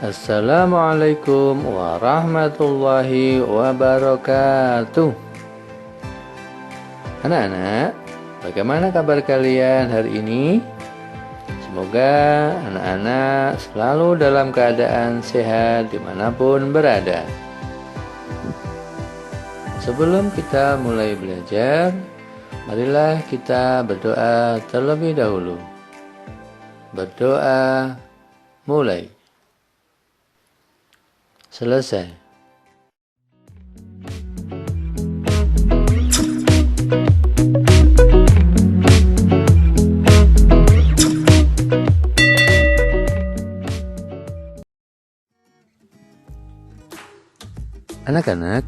Assalamualaikum warahmatullahi wabarakatuh. Anak-anak, bagaimana kabar kalian hari ini? Semoga anak-anak selalu dalam keadaan sehat dimanapun berada. Sebelum kita mulai belajar, marilah kita berdoa terlebih dahulu. Berdoa mulai. Selesai. Anak-anak,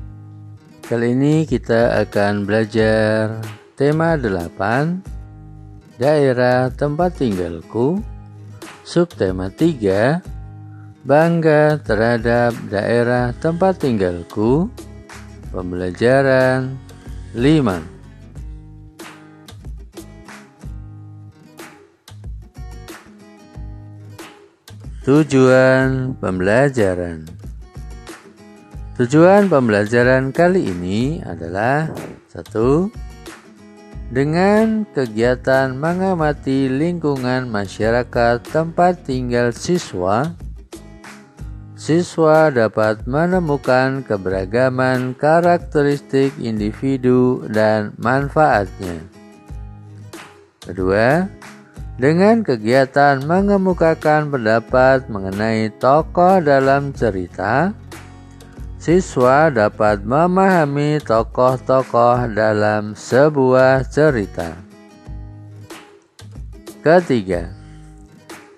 kali ini kita akan belajar tema 8, daerah tempat tinggalku, subtema 3, bangga terhadap daerah tempat tinggalku, pembelajaran 5. Tujuan pembelajaran. Tujuan pembelajaran kali ini adalah 1. Dengan kegiatan mengamati lingkungan masyarakat tempat tinggal siswa dapat menemukan keberagaman karakteristik individu dan manfaatnya. 2. Dengan kegiatan mengemukakan pendapat mengenai tokoh dalam cerita, siswa dapat memahami tokoh-tokoh dalam sebuah cerita. 3.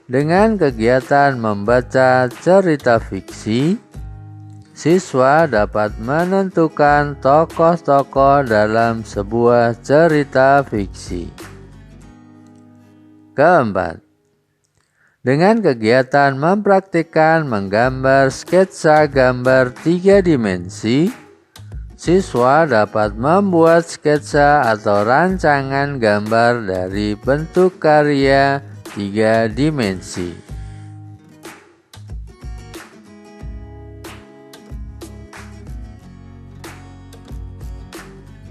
Dengan kegiatan membaca cerita fiksi, siswa dapat menentukan tokoh-tokoh dalam sebuah cerita fiksi. 4. Dengan kegiatan mempraktikkan menggambar sketsa gambar 3 dimensi, siswa dapat membuat sketsa atau rancangan gambar dari bentuk karya 3 dimensi.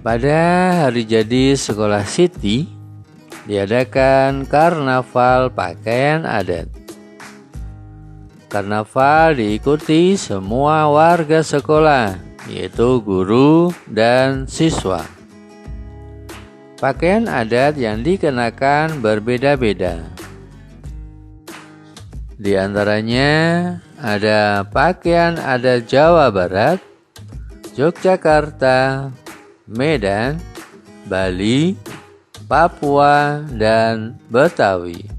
Pada hari jadi sekolah Siti, diadakan karnaval pakaian adat. Karnaval diikuti semua warga sekolah, yaitu guru dan siswa. Pakaian adat yang dikenakan berbeda-beda. Di antaranya ada pakaian adat Jawa Barat, Yogyakarta, Medan, Bali, Papua, dan Betawi.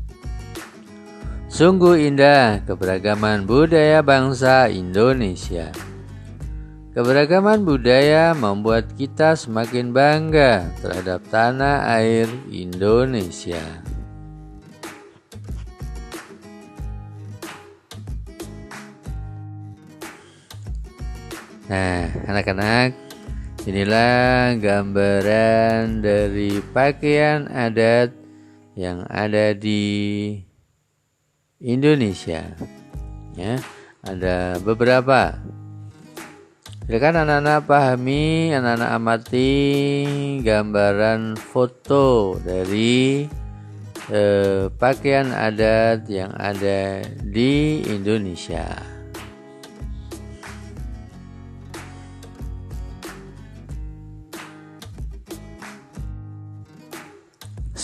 Sungguh indah keberagaman budaya bangsa Indonesia. Keberagaman budaya membuat kita semakin bangga terhadap tanah air Indonesia. Nah, anak-anak, inilah gambaran dari pakaian adat yang ada di Indonesia. Ya, ada beberapa. Silakan anak-anak pahami, anak-anak amati gambaran foto dari pakaian adat yang ada di Indonesia.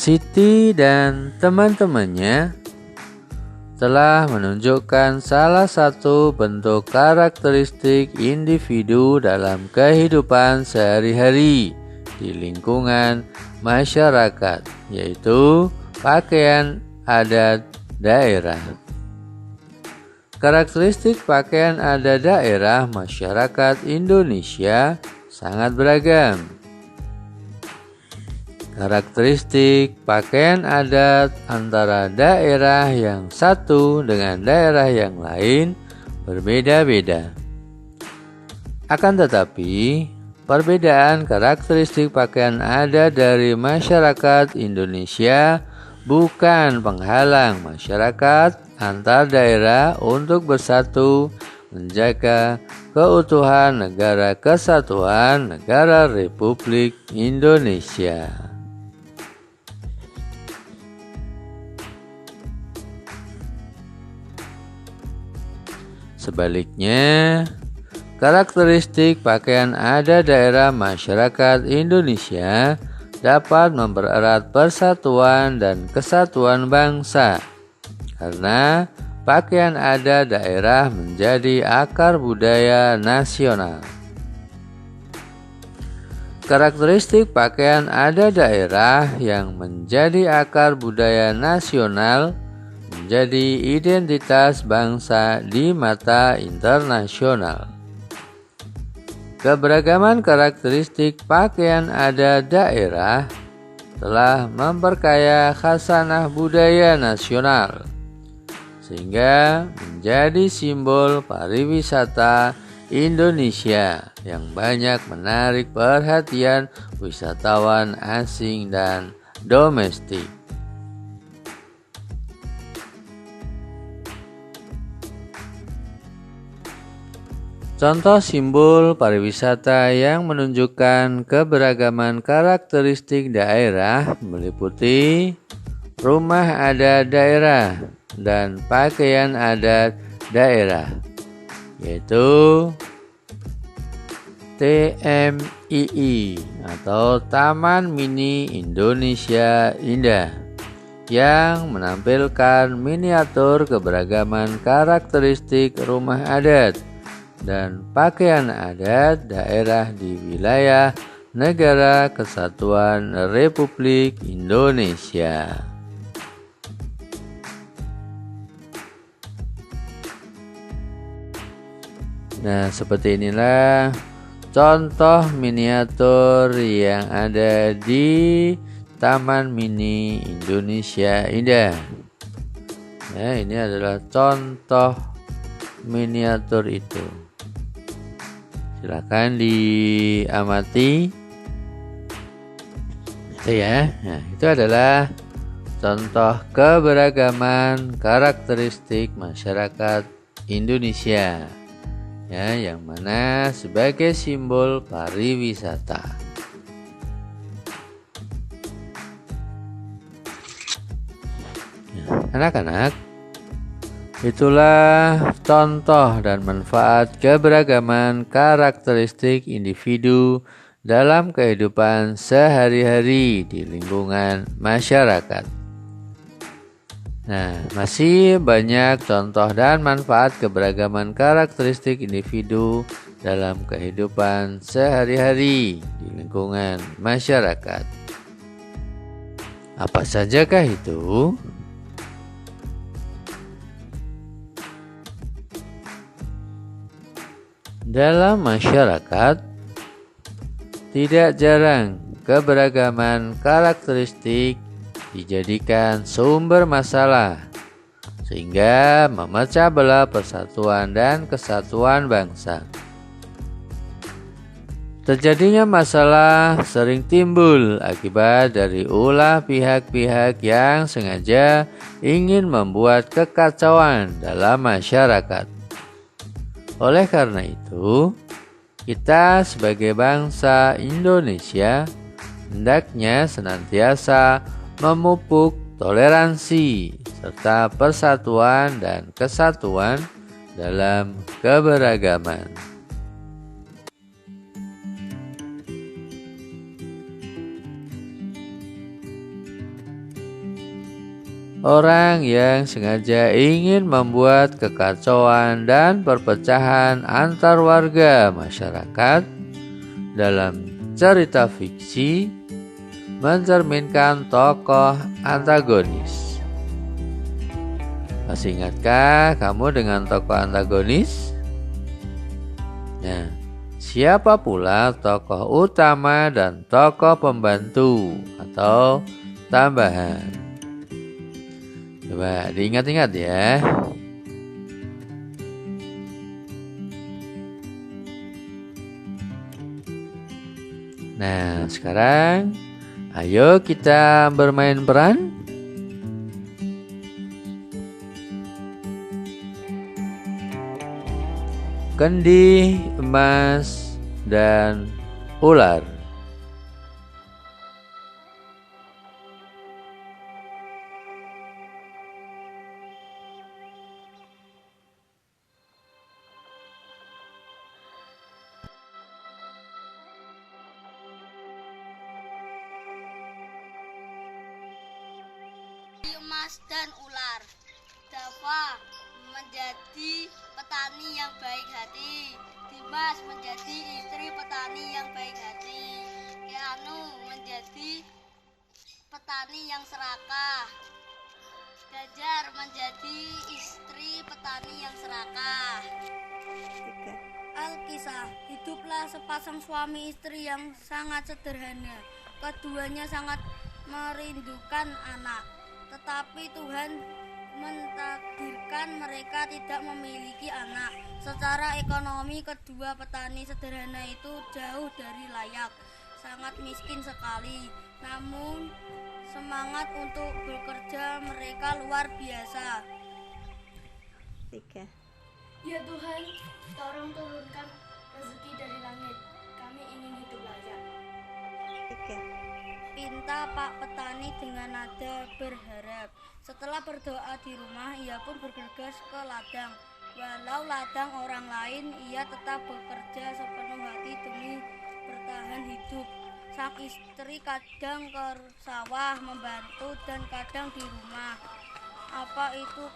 Siti dan teman-temannya telah menunjukkan salah satu bentuk karakteristik individu dalam kehidupan sehari-hari di lingkungan masyarakat, yaitu pakaian adat daerah. Karakteristik pakaian adat daerah masyarakat Indonesia sangat beragam. Karakteristik pakaian adat antara daerah yang satu dengan daerah yang lain berbeda-beda. Akan tetapi, perbedaan karakteristik pakaian adat dari masyarakat Indonesia bukan penghalang masyarakat antar daerah untuk bersatu menjaga keutuhan Negara Kesatuan Negara Republik Indonesia. Sebaliknya, karakteristik pakaian adat daerah masyarakat Indonesia dapat mempererat persatuan dan kesatuan bangsa, karena pakaian adat daerah menjadi akar budaya nasional. Karakteristik pakaian adat daerah yang menjadi akar budaya nasional menjadi identitas bangsa di mata internasional. Keberagaman karakteristik pakaian adat daerah telah memperkaya khasanah budaya nasional, sehingga menjadi simbol pariwisata Indonesia yang banyak menarik perhatian wisatawan asing dan domestik. Contoh simbol pariwisata yang menunjukkan keberagaman karakteristik daerah meliputi rumah adat daerah dan pakaian adat daerah, yaitu TMII atau Taman Mini Indonesia Indah, yang menampilkan miniatur keberagaman karakteristik rumah adat dan pakaian adat daerah di wilayah Negara Kesatuan Republik Indonesia. Nah, seperti inilah contoh miniatur yang ada di Taman Mini Indonesia Indah. Ya, ini adalah contoh miniatur itu. Silakan diamati. Itu ya. Nah, itu adalah contoh keberagaman karakteristik masyarakat Indonesia, ya, yang mana sebagai simbol pariwisata. Anak-anak, itulah contoh dan manfaat keberagaman karakteristik individu dalam kehidupan sehari-hari di lingkungan masyarakat. Nah, masih banyak contoh dan manfaat keberagaman karakteristik individu dalam kehidupan sehari-hari di lingkungan masyarakat. Apa sajakah itu? Dalam masyarakat, tidak jarang keberagaman karakteristik dijadikan sumber masalah, sehingga memecah belah persatuan dan kesatuan bangsa. Terjadinya masalah sering timbul akibat dari ulah pihak-pihak yang sengaja ingin membuat kekacauan dalam masyarakat. Oleh karena itu, kita sebagai bangsa Indonesia hendaknya senantiasa memupuk toleransi serta persatuan dan kesatuan dalam keberagaman. Orang yang sengaja ingin membuat kekacauan dan perpecahan antar warga masyarakat dalam cerita fiksi mencerminkan tokoh antagonis. Masih ingatkah kamu dengan tokoh antagonis? Nah, siapa pula tokoh utama dan tokoh pembantu atau tambahan? Coba diingat-ingat ya. Nah, sekarang ayo kita bermain peran. kendi, emas, dan ular. Emas dan ular. Dava menjadi petani yang baik hati. Dimas menjadi istri petani yang baik hati. Keanu menjadi petani yang serakah. Gajar menjadi istri petani yang serakah. Alkisah, hiduplah sepasang suami istri yang sangat sederhana. Keduanya sangat merindukan anak. Tetapi Tuhan mentakdirkan mereka tidak memiliki anak. Secara ekonomi kedua petani sederhana itu jauh dari layak, sangat miskin sekali. Namun semangat untuk bekerja mereka luar biasa. Ya Tuhan, tolong turunkan rezeki dari langit. Kami ingin hidup layak. Pinta Pak Petani dengan nada berharap. Setelah berdoa di rumah, ia pun bergegas ke ladang. Walau ladang orang lain, ia tetap bekerja sepenuh hati demi bertahan hidup. Sang istri kadang ke sawah membantu dan kadang di rumah. Apa itu?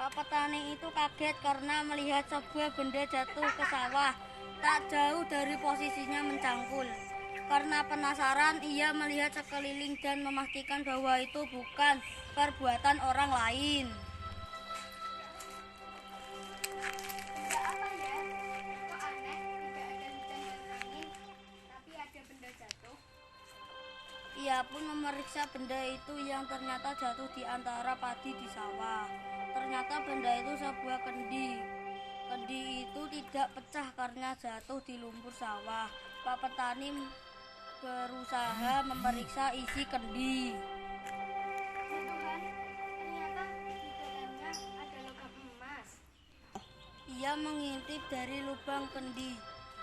Pak Petani itu kaget karena melihat sebuah benda jatuh ke sawah, tak jauh dari posisinya mencangkul. Karena penasaran, ia melihat sekeliling dan memastikan bahwa itu bukan perbuatan orang lain. Benda apa ya? Kok aneh, tidak ada hujan dan angin, tapi ada benda jatuh. Ia pun memeriksa benda itu yang ternyata jatuh di antara padi di sawah. Ternyata benda itu sebuah kendi. Kendi itu tidak pecah karena jatuh di lumpur sawah. Pak Petani berusaha memeriksa isi kendi. Ya Tuhan, ternyata di dalamnya ada logam emas. Ia mengintip dari lubang kendi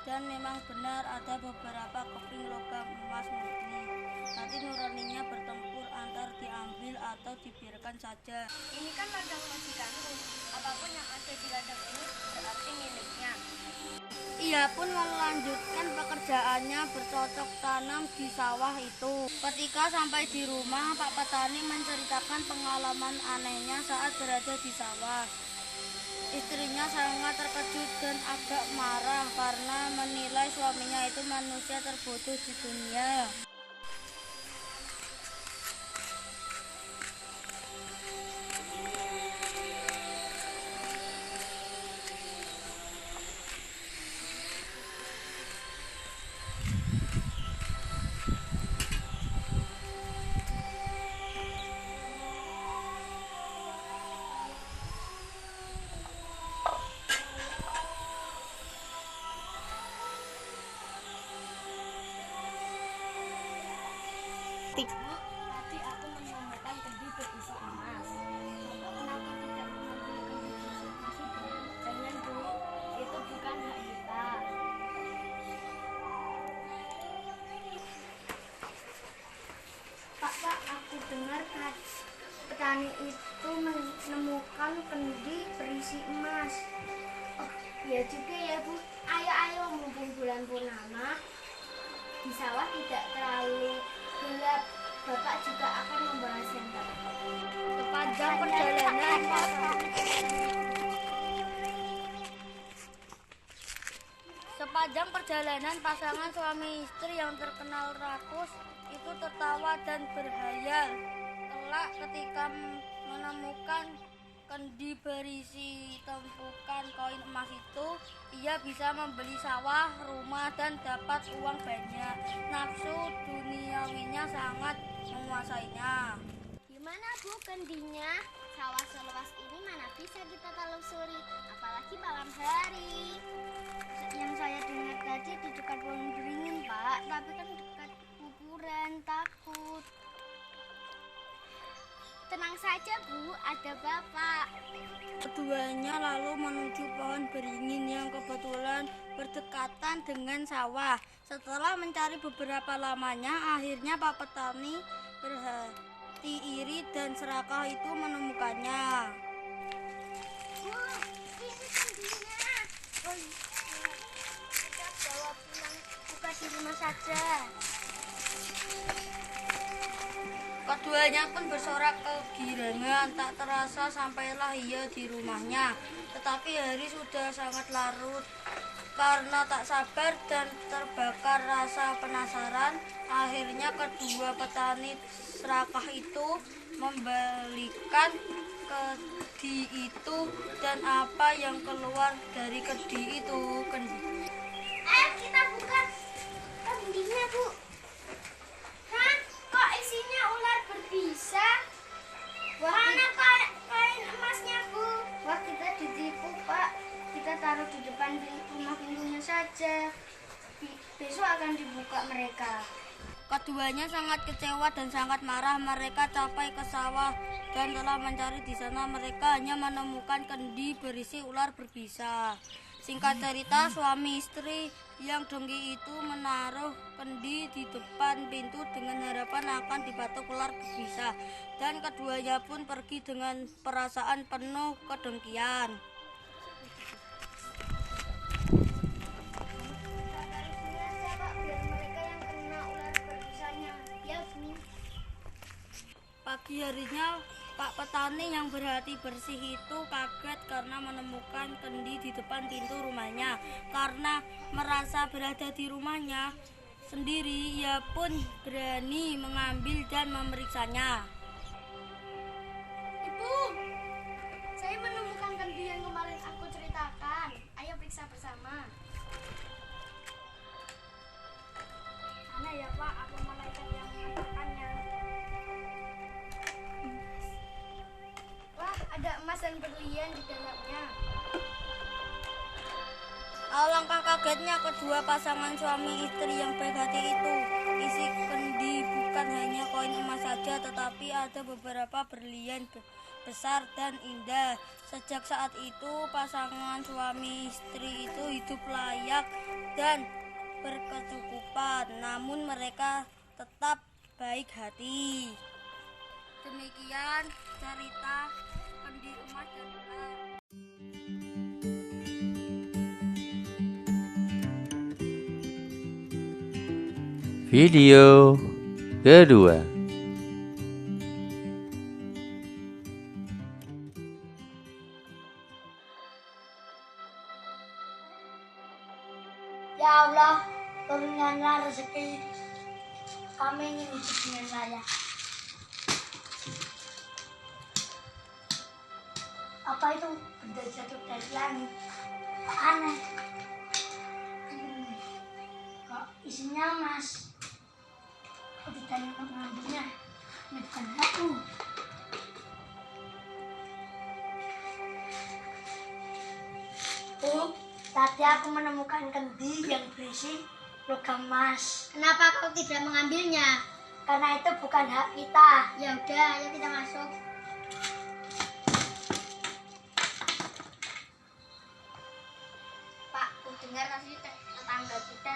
dan memang benar ada beberapa keping logam emas murni. Nanti nuraninya bertempur antara diambil atau dibiarkan saja. Ini kan ladang majikanku. Apapun yang ada di ladang ini berarti miliknya. Ia pun melanjutkan pekerjaannya bercocok tanam di sawah itu. Ketika sampai di rumah, Pak Petani menceritakan pengalaman anehnya saat berada di sawah. Istrinya sangat terkejut dan agak marah karena menilai suaminya itu manusia terbodoh di dunia. Tadi aku menemukan kendi berisi emas. Kenapa tidak mengambil kendi berisi emas itu? Jangan Bu, itu bukan hak kita. Pak, aku dengar petani itu menemukan kendi berisi emas. Oh, ya juga ya Bu. Ayo mumpung bulan purnama, di sawah tidak terlalu gelap. Bapak juga akan membahas yang Sepanjang perjalanan pasangan suami istri yang terkenal rakus itu tertawa dan berhayal. Kelak ketika menemukan kendi berisi tumpukan koin emas itu, ia bisa membeli sawah, rumah, dan dapat uang banyak. Nafsu duniawinya sangat menguasainya. Gimana Bu kendinya? Sawah seluas ini mana bisa kita telusuri, apalagi malam hari. Yang saya dengar tadi di dekat pohon beringin Pak, tapi kan dekat kuburan, takut. Tenang saja Bu, ada Bapak. Keduanya lalu menuju pohon beringin yang kebetulan berdekatan dengan sawah. Setelah mencari beberapa lamanya, akhirnya Pak Petani berhati iri dan serakah itu menemukannya. Bu, ini kendinya. Oh, kita bawa pulang, buka di rumah saja. Keduanya pun bersorak kegirangan, tak terasa sampailah ia di rumahnya. Tetapi hari sudah sangat larut. Karena tak sabar dan terbakar rasa penasaran, akhirnya kedua petani serakah itu membalikan kedi itu, dan apa yang keluar dari kedi itu? Ayo kita buka kendinya Bu. Hah? Kok isinya ular berbisa? Mana kain emasnya Bu? Wah, kita ditipu Pak. Kita taruh di depan rumah pintunya saja. Besok akan dibuka mereka. Keduanya sangat kecewa dan sangat marah. Mereka capai ke sawah dan telah mencari di sana. Mereka hanya menemukan kendi berisi ular berbisa. Singkat cerita, suami istri yang dengki itu menaruh kendi di depan pintu dengan harapan akan dipatuk ular berbisa. Dan keduanya pun pergi dengan perasaan penuh kedengkian. Pagi harinya, Pak Petani yang berhati bersih itu kaget karena menemukan kendi di depan pintu rumahnya. Karena merasa berada di rumahnya sendiri, ia pun berani mengambil dan memeriksanya. Ibu, saya menemukan kendi yang kemarin aku ceritakan. Ayo periksa bersama. Mana ya Pak, aku malaikat yang mengatakannya. Wah, ada emas dan berlian di dalamnya. Alangkah kagetnya kedua pasangan suami istri yang baik hati itu. Isi kendi bukan hanya koin emas saja, tetapi ada beberapa berlian besar dan indah. Sejak saat itu, pasangan suami istri itu hidup layak dan berkecukupan, namun mereka tetap baik hati. Demikian cerita kendi emas dan ular. Video kedua. Ya Allah, turunkanlah rezeki kami ingin hidup dengan layak. Apa itu benda jatuh dari langit? Aneh. Kok isinya emas? Kok ditanya mengambilnya? Ini bukan aku. Bu, tadi aku menemukan kendi yang berisi logam emas. Kenapa kau tidak mengambilnya? Karena itu bukan hak kita. Ya udah, ayo kita masuk. Pak, aku dengar tadi tetangga kita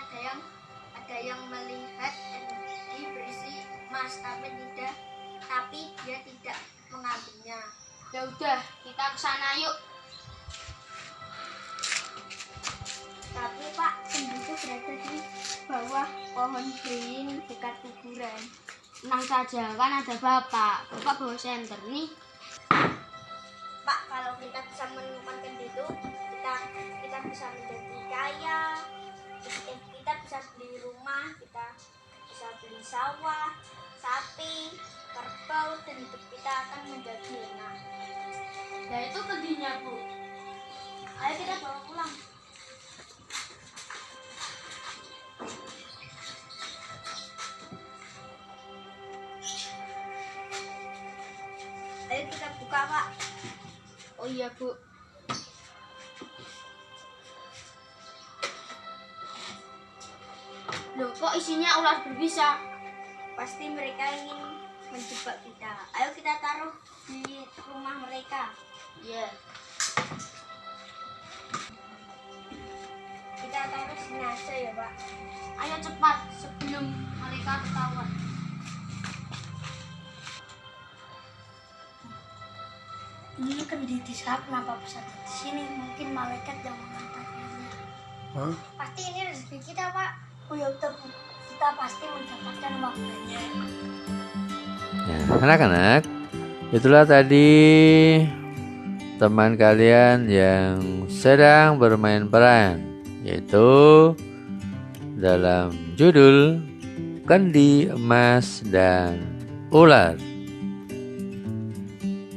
ada yang melihat kendi berisi emas, tapi dia tidak mengambilnya. Ya udah, kita ke sana yuk. Tapi Pak, kendi itu berada di bawah pohon beringin dekat kuburan. Tenang saja, kan ada Bapak bawa senter nih. Pak, kalau kita bisa menemukan kendi itu, kita bisa menjadi kaya. Kita bisa beli rumah, kita bisa beli sawah, sapi, kerbau, dan hidup kita akan menjadi enak. Ya itu kendinya, Bu. Ayo kita bawa pulang. Ayo kita buka, Pak. Oh iya, Bu. Loh, kok isinya ular berbisa? Pasti mereka ingin menjebak kita. Ayo kita taruh di rumah mereka. Iya. Kita taruh sini aja ya, Pak. Ayo cepat sebelum mereka ketahuan. Ini kendi desa kenapa besar di sini? Mungkin malaikat yang mengantarkannya. Hah? Pasti ini rezeki kita, Pak. Oh ya, kita pasti mendapatkan uang banyak. Nah, anak-anak, itulah tadi teman kalian yang sedang bermain peran, yaitu dalam judul Kendi Emas dan Ular.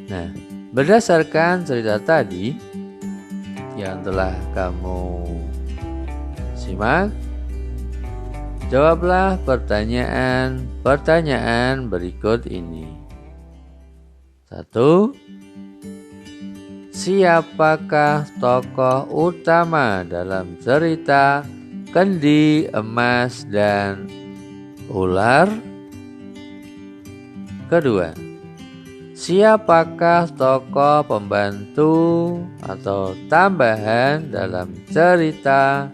Nah, berdasarkan cerita tadi yang telah kamu simak, jawablah pertanyaan berikut ini. 1. Siapakah tokoh utama dalam cerita Kendi Emas dan Ular? Kedua, siapakah tokoh pembantu atau tambahan dalam cerita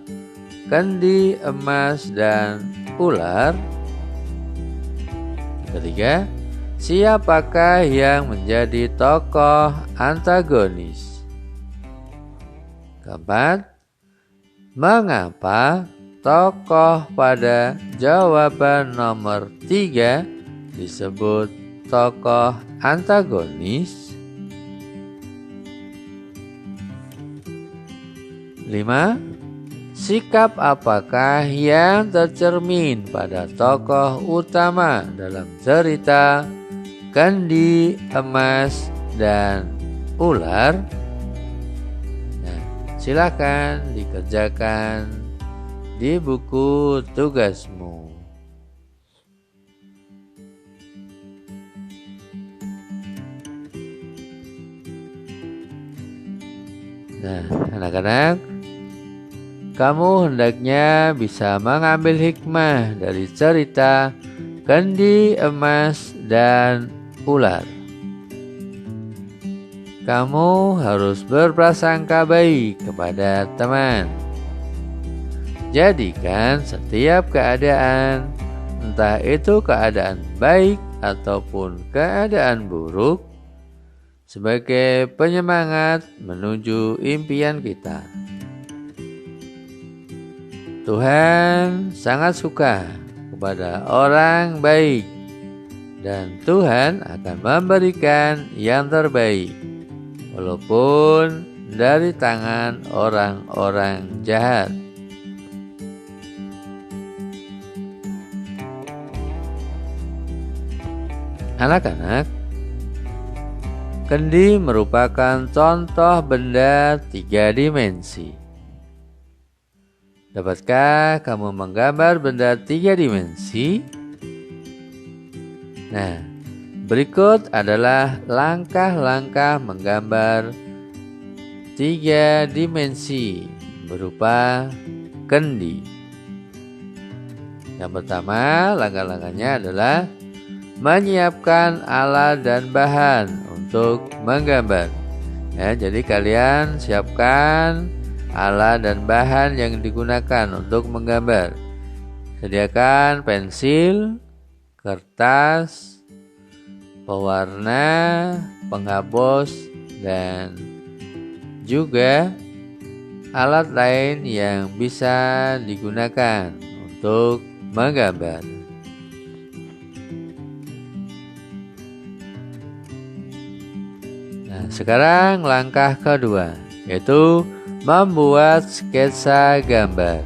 Kendi Emas dan Ular? Ketiga, siapakah yang menjadi tokoh antagonis? Keempat, mengapa tokoh pada jawaban nomor 3 disebut tokoh antagonis? 5. Sikap apakah yang tercermin pada tokoh utama dalam cerita Kendi Emas dan Ular? Nah, silakan dikerjakan di buku tugasmu. Nah, anak-anak, kamu hendaknya bisa mengambil hikmah dari cerita Kendi Emas dan Ular. Kamu harus berprasangka baik kepada teman. Jadikan setiap keadaan, entah itu keadaan baik ataupun keadaan buruk, sebagai penyemangat menuju impian kita. Tuhan sangat suka kepada orang baik, dan Tuhan akan memberikan yang terbaik, walaupun dari tangan orang-orang jahat. Anak-anak, kendi merupakan contoh benda 3 dimensi. Dapatkah kamu menggambar benda 3 dimensi? Nah, berikut adalah langkah-langkah menggambar 3 dimensi berupa kendi. Yang pertama, langkah-langkahnya adalah menyiapkan alat dan bahan untuk menggambar. Ya, jadi kalian siapkan alat dan bahan yang digunakan untuk menggambar. Sediakan pensil, kertas, pewarna, penghapus, dan juga alat lain yang bisa digunakan untuk menggambar. Nah, sekarang langkah kedua, yaitu membuat sketsa gambar.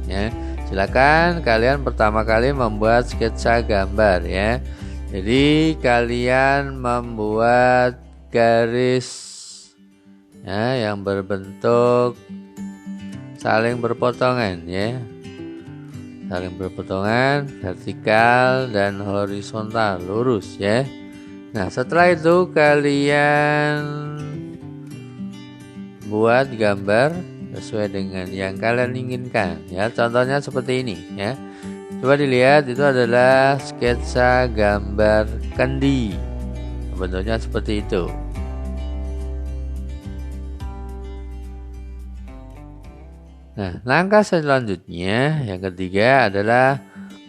Ya, silakan kalian pertama kali membuat sketsa gambar ya. Jadi kalian membuat garis ya, yang berbentuk saling berpotongan ya. Saling berpotongan vertikal dan horizontal, lurus ya. Nah, setelah itu kalian buat gambar sesuai dengan yang kalian inginkan ya. Contohnya seperti ini ya. Coba dilihat, itu adalah sketsa gambar kendi. Bentuknya seperti itu. Nah, langkah selanjutnya yang ketiga adalah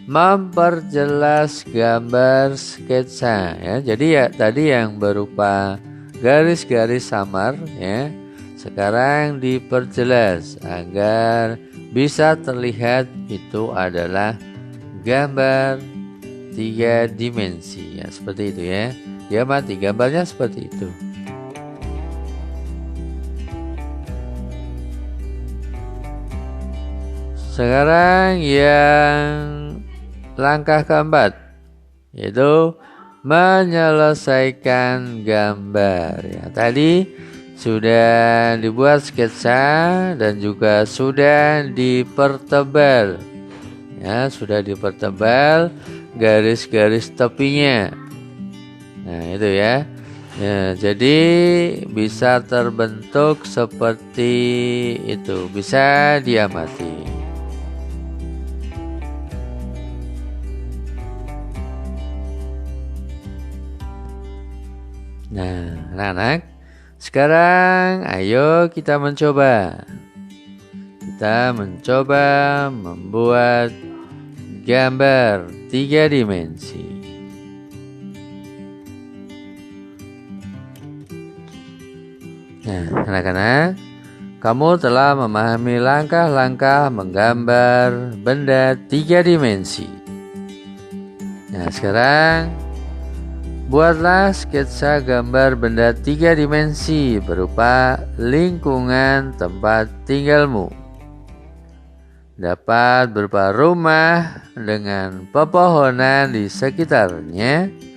memperjelas gambar sketsa ya. Jadi ya tadi yang berupa garis-garis samar ya, sekarang diperjelas agar bisa terlihat itu adalah gambar 3 dimensi ya, seperti itu ya. Dia mati gambarnya seperti itu. Sekarang yang langkah keempat, yaitu menyelesaikan gambar ya. Tadi sudah dibuat sketsa dan juga sudah dipertebal ya, sudah dipertebal garis-garis tepinya. Nah itu ya. Ya, jadi bisa terbentuk seperti itu, bisa diamati. Nah, anak-anak, sekarang ayo kita mencoba. Kita mencoba membuat gambar 3 dimensi. Nah, anak-anak, kamu telah memahami langkah-langkah menggambar benda 3 dimensi. Nah, sekarang buatlah sketsa gambar benda 3 dimensi berupa lingkungan tempat tinggalmu. Dapat berupa rumah dengan pepohonan di sekitarnya.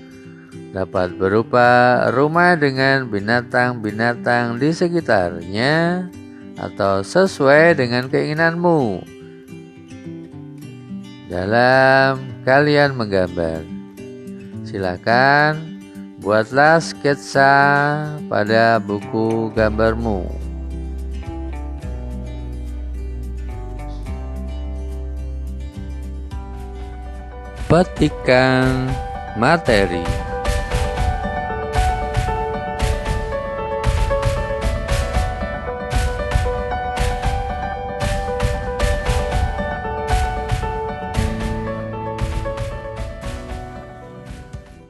Dapat berupa rumah dengan binatang-binatang di sekitarnya, atau sesuai dengan keinginanmu dalam kalian menggambar. Silakan buatlah sketsa pada buku gambarmu. Petikan materi.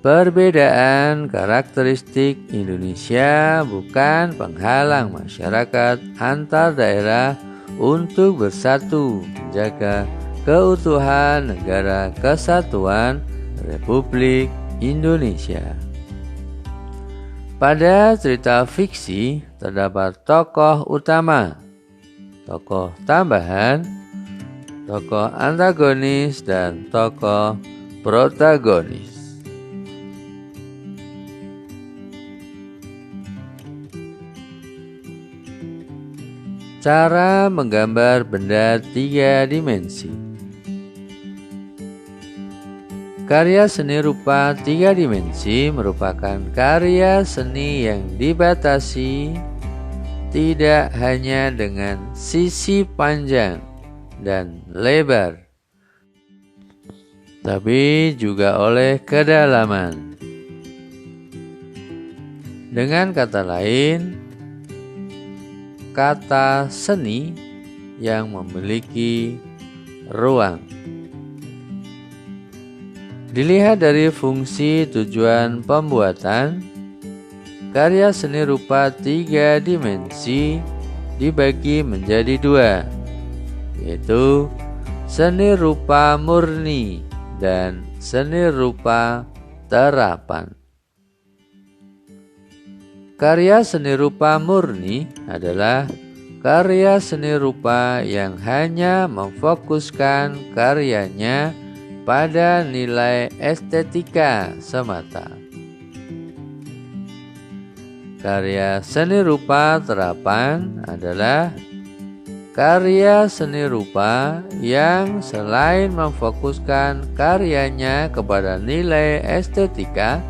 Perbedaan karakteristik Indonesia bukan penghalang masyarakat antar daerah untuk bersatu menjaga keutuhan Negara Kesatuan Republik Indonesia. Pada cerita fiksi terdapat tokoh utama, tokoh tambahan, tokoh antagonis, dan tokoh protagonis. Cara menggambar benda 3 dimensi. Karya seni rupa 3 dimensi merupakan karya seni yang dibatasi tidak hanya dengan sisi panjang dan lebar, tapi juga oleh kedalaman. Dengan kata lain, kata seni yang memiliki ruang. Dilihat dari fungsi tujuan pembuatan, karya seni rupa 3 dimensi dibagi menjadi 2, yaitu seni rupa murni dan seni rupa terapan. Karya seni rupa murni adalah karya seni rupa yang hanya memfokuskan karyanya pada nilai estetika semata. Karya seni rupa terapan adalah karya seni rupa yang selain memfokuskan karyanya kepada nilai estetika,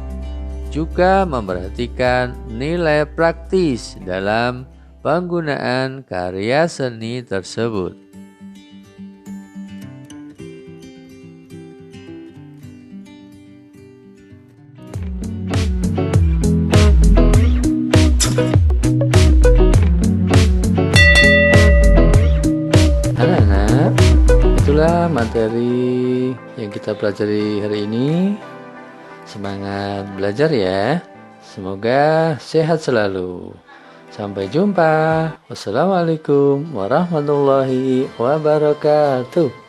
juga memperhatikan nilai praktis dalam penggunaan karya seni tersebut. Anak-anak, itulah materi yang kita pelajari hari ini. Semangat belajar ya. Semoga sehat selalu. Sampai jumpa. Wassalamualaikum warahmatullahi wabarakatuh.